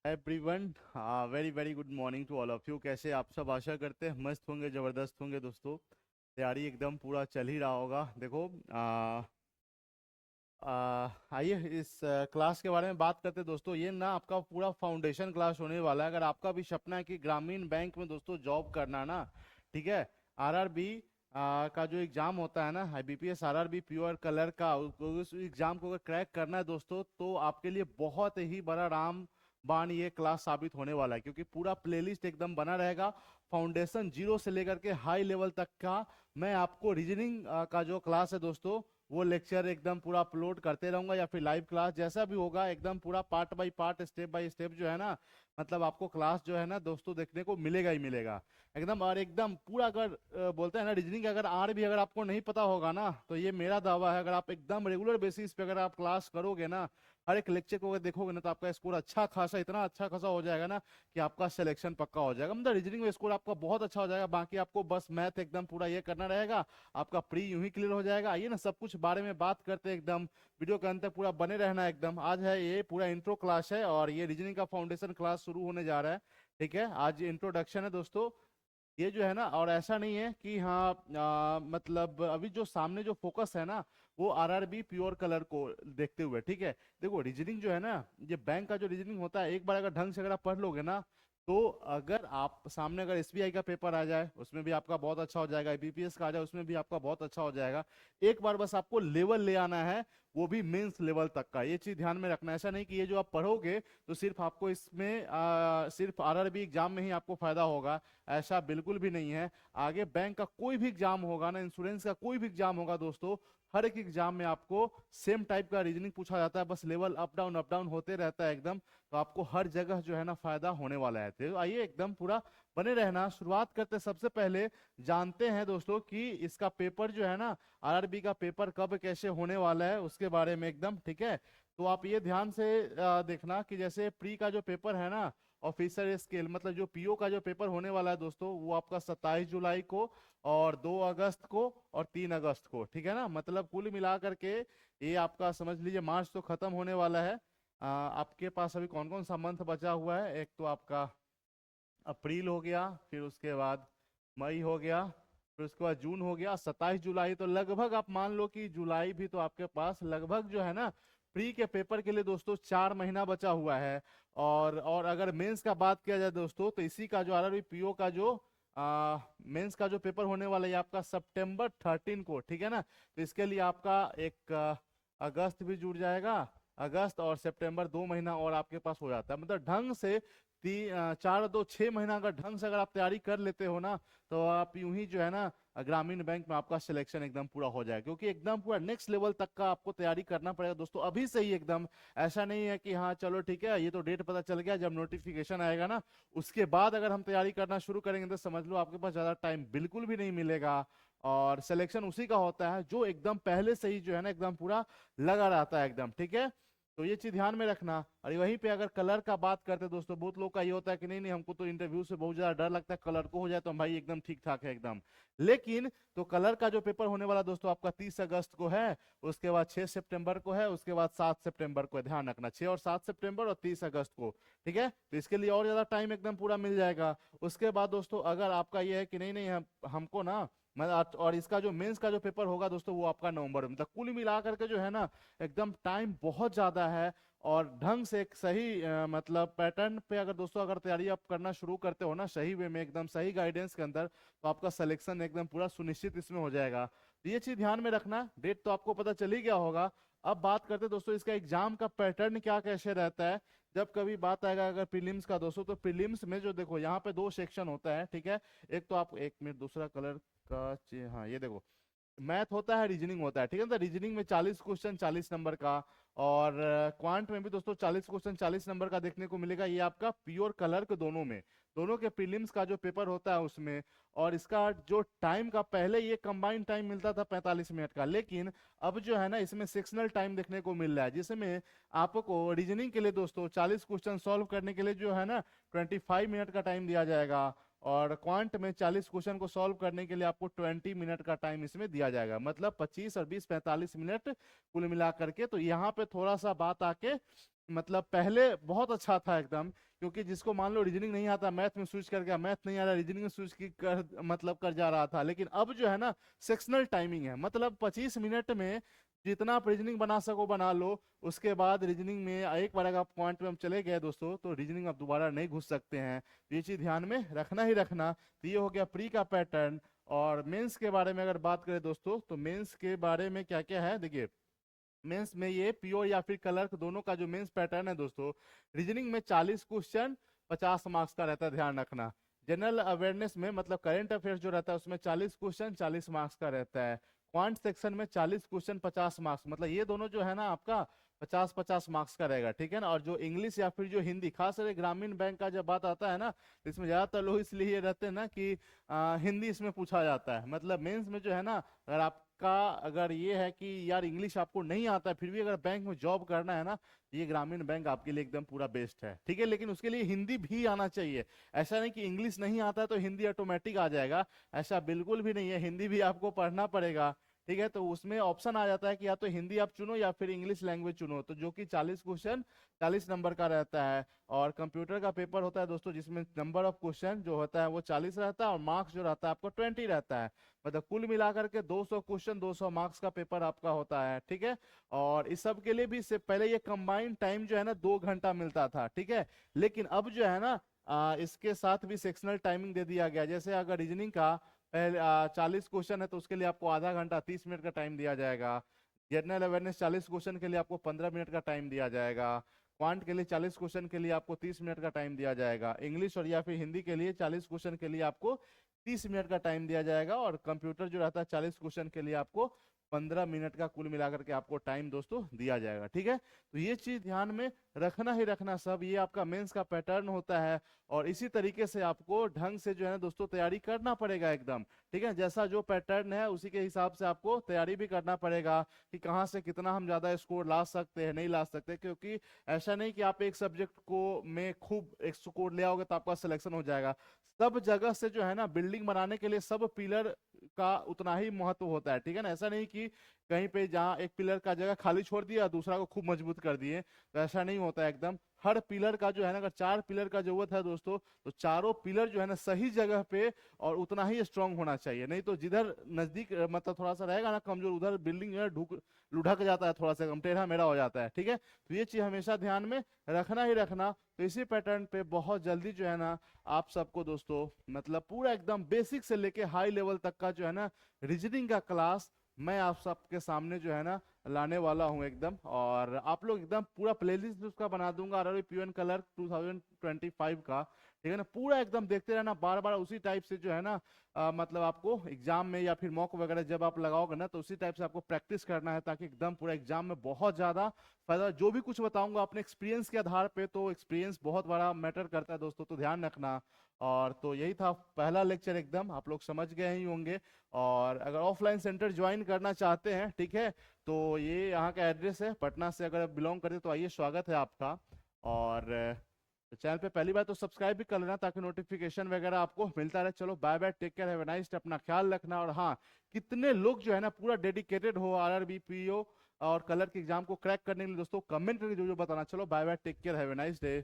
Everyone, very very good morning to all of you. कैसे आप सब? आशा करते हैं मस्त होंगे, ज़बरदस्त होंगे दोस्तों। तैयारी एकदम पूरा चल ही रहा होगा। देखो, आइए इस क्लास के बारे में बात करते हैं दोस्तों। ये ना आपका पूरा फाउंडेशन क्लास होने वाला है। अगर आपका भी सपना है कि ग्रामीण बैंक में दोस्तों जॉब करना ना, ठीक है, आरआरबी का जो एग्जाम होता है ना, आईबीपीएस आरआरबी प्योर कलर का, उस एग्जाम को अगर क्रैक करना है दोस्तों, तो आपके लिए बहुत ही बड़ा रामबाण ये क्लास साबित होने वाला है। क्योंकि पूरा प्लेलिस्ट एकदम बना रहेगा, फाउंडेशन जीरो से लेकर के हाई लेवल तक का। मैं आपको रीजनिंग का जो क्लास है दोस्तों, वो लेक्चर एकदम पूरा अपलोड करते रहूंगा, या फिर लाइव क्लास जैसा भी होगा, एकदम पूरा part by part, step by step जो है ना, मतलब आपको क्लास जो है ना दोस्तों देखने को मिलेगा ही मिलेगा एकदम। और एकदम पूरा, अगर बोलते हैं ना रीजनिंग, अगर आर भी अगर आपको नहीं पता होगा ना, तो ये मेरा दावा है, अगर आप एकदम रेगुलर बेसिस पे अगर आप क्लास करोगे ना, हर एक लेक्चर को अगर देखोगे ना, तो आपका स्कोर अच्छा खासा, इतना अच्छा खासा हो जाएगा ना कि आपका सिलेक्शन पक्का हो जाएगा। मतलब रीजनिंग में स्कोर आपका बहुत अच्छा हो जाएगा। बाकी आपको बस मैथ एकदम पूरा ये करना रहेगा, आपका प्री यूं ही क्लियर हो जाएगा। आइए ना सब कुछ बारे में बात करते हैं एकदम। वीडियो के अंत तक पूरा बने रहना एकदम। आज है ये पूरा इंट्रो क्लास है, और ये रीजनिंग का फाउंडेशन क्लास शुरू होने जा रहा है। ठीक है, आज इंट्रोडक्शन है दोस्तों, ये जो है ना। और ऐसा नहीं है कि हाँ, मतलब अभी जो सामने जो फोकस है ना, वो आरआरबी प्योर कलर को देखते हुए, ठीक है। देखो रीजनिंग जो है ना, ये बैंक का जो रीजनिंग होता है, एक बार अगर ढंग से अगर आप पढ़ लोगे ना, तो अगर आप सामने अगर एसबीआई का पेपर आ जाए, उसमें भी आपका बहुत अच्छा हो जाएगा, बीपीएस का आ जाए, उसमें भी आपका बहुत अच्छा हो जाएगा। एक बार बस आपको लेवल ले आना है, वो भी मेंस लेवल तक का। ये चीज ध्यान में रखना है। ऐसा नहीं कि ये जो आप पढ़ोगे तो सिर्फ आपको इसमें सिर्फ आरआरबी एग्जाम में ही आपको फायदा होगा, ऐसा बिल्कुल भी नहीं है। आगे बैंक का कोई भी एग्जाम होगा ना, इंश्योरेंस का कोई भी एग्जाम होगा दोस्तों, हर एक एग्जाम में आपको सेम टाइप का रीजनिंग पूछा जाता है। बस लेवल अप डाउन होते रहता है एकदम। तो आपको हर जगह जो है ना फायदा होने वाला है। तो आइए एकदम पूरा बने रहना। शुरुआत करते हैं। सबसे पहले जानते हैं दोस्तों कि इसका पेपर जो है ना, आरआरबी का पेपर कब कैसे होने वाला है, उसके बारे में एकदम, ठीक है। तो आप ये ध्यान से देखना कि जैसे प्री का जो पेपर है ना, ऑफिसर स्केल, मतलब जो पीओ का जो पेपर होने वाला है दोस्तों, वो आपका 27 जुलाई को, और 2 अगस्त को, और 3 अगस्त को, ठीक है ना। मतलब कुल मिला करके ये आपका समझ लीजिए मार्च तो खत्म होने वाला है। आपके पास अभी कौन कौन सा मंथ बचा हुआ है? एक तो आपका अप्रैल हो गया, फिर उसके बाद मई हो गया, फिर उसके बाद जून हो गया, 27 जुलाई। तो लगभग आप मान लो कि जुलाई भी तो आपके पास लगभग जो है ना, प्री के पेपर के लिए दोस्तों 4 महीना बचा हुआ है। और अगर मेंस का बात किया जाए दोस्तों, तो इसी का जो आरआरबी पीओ का जो मेंस का जो पेपर होने वाला है, ये आपका September 13 को, ठीक है ना। तो इसके लिए आपका एक अगस्त भी जुड़ जाएगा। अगस्त और सितंबर 2 महीना और आपके पास हो जाता है। मतलब ढंग से 4 2 6 महीना अगर ढंग से अगर आप तैयारी कर लेते हो ना, तो आप यूं ही जो है ना ग्रामीण बैंक में आपका सिलेक्शन एकदम पूरा हो जाएगा। क्योंकि एकदम पूरा नेक्स्ट लेवल तक का आपको तैयारी करना पड़ेगा दोस्तों, अभी से ही एकदम। ऐसा नहीं है कि हाँ चलो ठीक है, ये तो डेट पता चल गया, जब नोटिफिकेशन आएगा ना उसके बाद अगर हम तैयारी करना शुरू करेंगे, तो समझ लो आपके पास ज्यादा टाइम बिल्कुल भी नहीं मिलेगा। और सिलेक्शन उसी का होता है जो एकदम पहले से ही जो है ना एकदम पूरा लगा रहता है एकदम, ठीक है। तो ये चीज ध्यान में रखना। और वहीं पे अगर कलर का बात करते हैं दोस्तों, बहुत लोग का ये होता है कि नहीं नहीं, हमको तो इंटरव्यू से बहुत ज्यादा डर लगता है, कलर को हो जाए तो हम भाई एकदम ठीक ठाक है एकदम। लेकिन तो कलर का जो पेपर होने वाला दोस्तों आपका 30 अगस्त को है, उसके बाद 6 सितंबर को है, उसके बाद 7 सितंबर को है। ध्यान रखना, 6 और 7 सितंबर और 30 अगस्त को, ठीक है। तो इसके लिए और ज्यादा टाइम एकदम पूरा मिल जाएगा। उसके बाद दोस्तों अगर आपका ये है कि नहीं नहीं, हमको ना मतलब, और इसका जो मेंस का जो पेपर होगा दोस्तों, वो आपका नवंबर में। मतलब कुल मिला करके जो है ना एकदम टाइम बहुत ज्यादा है। और ढंग से एक सही मतलब पैटर्न पे अगर दोस्तों अगर तैयारी आप करना शुरू करते हो ना, सही वे में एकदम सही गाइडेंस के अंदर, तो आपका सिलेक्शन एकदम पूरा सुनिश्चित इसमें हो जाएगा। तो ये चीज ध्यान में रखना। डेट तो आपको पता चल ही गया होगा। अब बात करते हैं दोस्तों इसका एग्जाम का पैटर्न क्या कैसे रहता है। जब कभी बात आएगा अगर प्रीलिम्स का दोस्तों, तो प्रीलिम्स में जो देखो यहाँ पे 2 सेक्शन होता है, ठीक है। एक तो आप, एक मिनट, दूसरा कलर का हाँ ये देखो, मैथ होता है, रीजनिंग होता है, ठीक है ना। रीजनिंग में 40 क्वेश्चन 40 नंबर का, और क्वांट में भी दोस्तों 40 क्वेश्चन 40 नंबर का देखने को मिलेगा। ये आपका प्योर कलर के दोनों में, दोनों के प्रीलिम्स का जो पेपर होता है उसमें। और इसका जो टाइम का, पहले ये कंबाइंड टाइम मिलता था 45 मिनट का, लेकिन अब जो है ना इसमें सेक्शनल टाइम देखने को मिल रहा है, जिसमें आपको रीजनिंग के लिए दोस्तों 40 क्वेश्चन सॉल्व करने के लिए जो है ना 25 मिनट का टाइम दिया जाएगा। और क्वांट में 40 क्वेश्चन को सॉल्व करने के लिए आपको 20 मिनट का टाइम इसमें दिया जाएगा, मतलब 25 और 20 45 मिनट कुल मिला करके। तो यहाँ पे थोड़ा सा बात आके मतलब पहले बहुत अच्छा था एकदम, क्योंकि जिसको मान लो रीजनिंग नहीं आता मैथ में स्विच कर गया, मैथ नहीं आ रहा रीजनिंग में स्विच की कर मतलब कर जा रहा था। लेकिन अब जो है ना सेक्शनल टाइमिंग है, मतलब 25 मिनट में जितना आप रीजनिंग बना सको बना लो। उसके बाद रीजनिंग में एक बार अगर आप पॉइंट में हम चले गए दोस्तों तो रीजनिंग आप दोबारा नहीं घुस सकते हैं। तो ये चीज ध्यान में रखना ही रखना। तो ये हो गया प्री का पैटर्न। और मेंस के बारे में अगर बात करें दोस्तों तो मेंस के बारे में क्या क्या है देखिए। मेंस में ये प्योर या फिर क्लर्क दोनों का जो मेंस पैटर्न है दोस्तों, रीजनिंग में 40 क्वेश्चन 50 मार्क्स का रहता है, ध्यान रखना। जनरल अवेयरनेस में मतलब करंट अफेयर्स जो रहता है उसमें 40 क्वेश्चन 40 मार्क्स का रहता है। क्वांट सेक्शन में 40 क्वेश्चन 50 मार्क्स, मतलब ये दोनों जो है ना आपका 50-50 मार्क्स का रहेगा, ठीक है ना। और जो इंग्लिश या फिर जो हिंदी, खास करके ग्रामीण बैंक का जब बात आता है ना तो इसमें ज्यादातर लोग इसलिए ये रहते हैं ना कि हिंदी इसमें पूछा जाता है। मतलब मेंस में जो है ना अगर आपका अगर ये है कि यार इंग्लिश आपको नहीं आता है फिर भी अगर बैंक में जॉब करना है ना, ये ग्रामीण बैंक आपके लिए एकदम पूरा बेस्ट है, ठीक है। लेकिन उसके लिए हिंदी भी आना चाहिए। ऐसा नहीं कि इंग्लिश नहीं आता है तो हिंदी ऑटोमेटिक आ जाएगा, ऐसा बिल्कुल भी नहीं है, हिंदी भी आपको पढ़ना पड़ेगा, ठीक है। तो उसमें ऑप्शन आ जाता है कि या तो हिंदी आप चुनो या फिर इंग्लिश लैंग्वेज चुनो, तो जो कि 40 क्वेश्चन 40 नंबर का रहता है। और कंप्यूटर का पेपर होता है दोस्तों जिसमें नंबर ऑफ क्वेश्चन जो होता है वो 40 रहता है और मार्क्स जो रहता है आपको 20 रहता है। मतलब कुल मिलाकर के 200 क्वेश्चन 200 मार्क्स का पेपर आपका होता है, ठीक है। और इस सब के लिए भी से पहले ये कंबाइंड टाइम जो है ना 2 घंटा मिलता था, ठीक है। लेकिन अब जो है ना इसके साथ भी सेक्शनल टाइमिंग दे दिया गया। जैसे अगर रीजनिंग का पहले 40 क्वेश्चन है तो उसके लिए आपको आधा घंटा 30 मिनट का टाइम दिया जाएगा। जनरल अवेयरनेस 40 क्वेश्चन के लिए आपको 15 मिनट का टाइम दिया जाएगा। क्वांट के लिए 40 क्वेश्चन के लिए आपको 30 मिनट का टाइम दिया जाएगा। इंग्लिश और या फिर हिंदी के लिए 40 क्वेश्चन के लिए आपको 30 मिनट का टाइम दिया जाएगा। और कंप्यूटर जो रहता है 40 क्वेश्चन के लिए आपको 15 मिनट का कुल मिलाकर के आपको टाइम दोस्तों दिया जाएगा, ठीक है। तो ये चीज ध्यान में रखना ही रखना सब, ये आपका मेंस का पैटर्न होता है। और इसी तरीके से आपको ढंग से जो है ना दोस्तों तैयारी करना पड़ेगा एकदम, ठीक है। जैसा जो पैटर्न है उसी के हिसाब से आपको तैयारी भी करना पड़ेगा कि कहाँ से कितना हम ज्यादा स्कोर ला सकते हैं नहीं ला सकते। क्योंकि ऐसा नहीं कि आप एक सब्जेक्ट को में खूब एक स्कोर ले आओगे तो आपका सिलेक्शन हो जाएगा। सब जगह से जो है ना बिल्डिंग बनाने के लिए सब पिलर का उतना ही महत्व होता है, ठीक है ना। ऐसा नहीं कि कहीं पे जहाँ एक पिलर का जगह खाली छोड़ दिया दूसरा को खूब मजबूत कर दिए, तो ऐसा नहीं होता है एकदम। हर पिलर का जो है ना अगर 4 पिलर का जरूरत है दोस्तों तो चारों पिलर जो है ना सही जगह पे और उतना ही स्ट्रांग होना चाहिए। नहीं तो जिधर नजदीक मतलब थोड़ा सा रहेगा ना कमजोर उधर बिल्डिंग जो है लुढ़क जाता है, थोड़ा सा कम टेढ़ा मेढ़ा हो जाता है, ठीक है। तो ये चीज हमेशा ध्यान में रखना ही रखना। तो इसी पैटर्न पे बहुत जल्दी जो है ना आप सबको दोस्तों मतलब पूरा एकदम बेसिक से लेके हाई लेवल तक का जो है ना रीजनिंग का क्लास मैं आप सबके सामने जो है ना लाने वाला हूँ एकदम। और आप लोग एकदम पूरा प्लेलिस्ट उसका बना दूंगा आरआरबी पीओएन कलर 2025 का, ठीक है ना। पूरा एकदम देखते रहना बार बार उसी टाइप से जो है ना मतलब आपको एग्जाम में या फिर मॉक वगैरह जब आप लगाओगे ना तो उसी टाइप से आपको प्रैक्टिस करना है ताकि एकदम पूरा एग्जाम में बहुत ज्यादा फायदा। जो भी कुछ बताऊंगा अपने एक्सपीरियंस के आधार पे, तो एक्सपीरियंस बहुत बड़ा मैटर करता है दोस्तों, तो ध्यान रखना। और तो यही था पहला लेक्चर, एकदम आप लोग समझ गए ही होंगे। और अगर ऑफलाइन सेंटर ज्वाइन करना चाहते हैं, ठीक है, तो ये यहाँ का एड्रेस है, पटना से अगर बिलोंग करते तो आइए, स्वागत है आपका। और चैनल पे पहली बार तो सब्सक्राइब भी कर लेना ताकि नोटिफिकेशन वगैरह आपको मिलता रहे। चलो bye bye, take care, have a nice day, अपना ख्याल रखना। और हाँ, कितने लोग जो है ना पूरा डेडिकेटेड हो आरआरबी पीओ और कलर के एग्जाम को क्रैक करने के लिए दोस्तों कमेंट करके जो जो बताना। चलो bye bye, take care, have a nice day.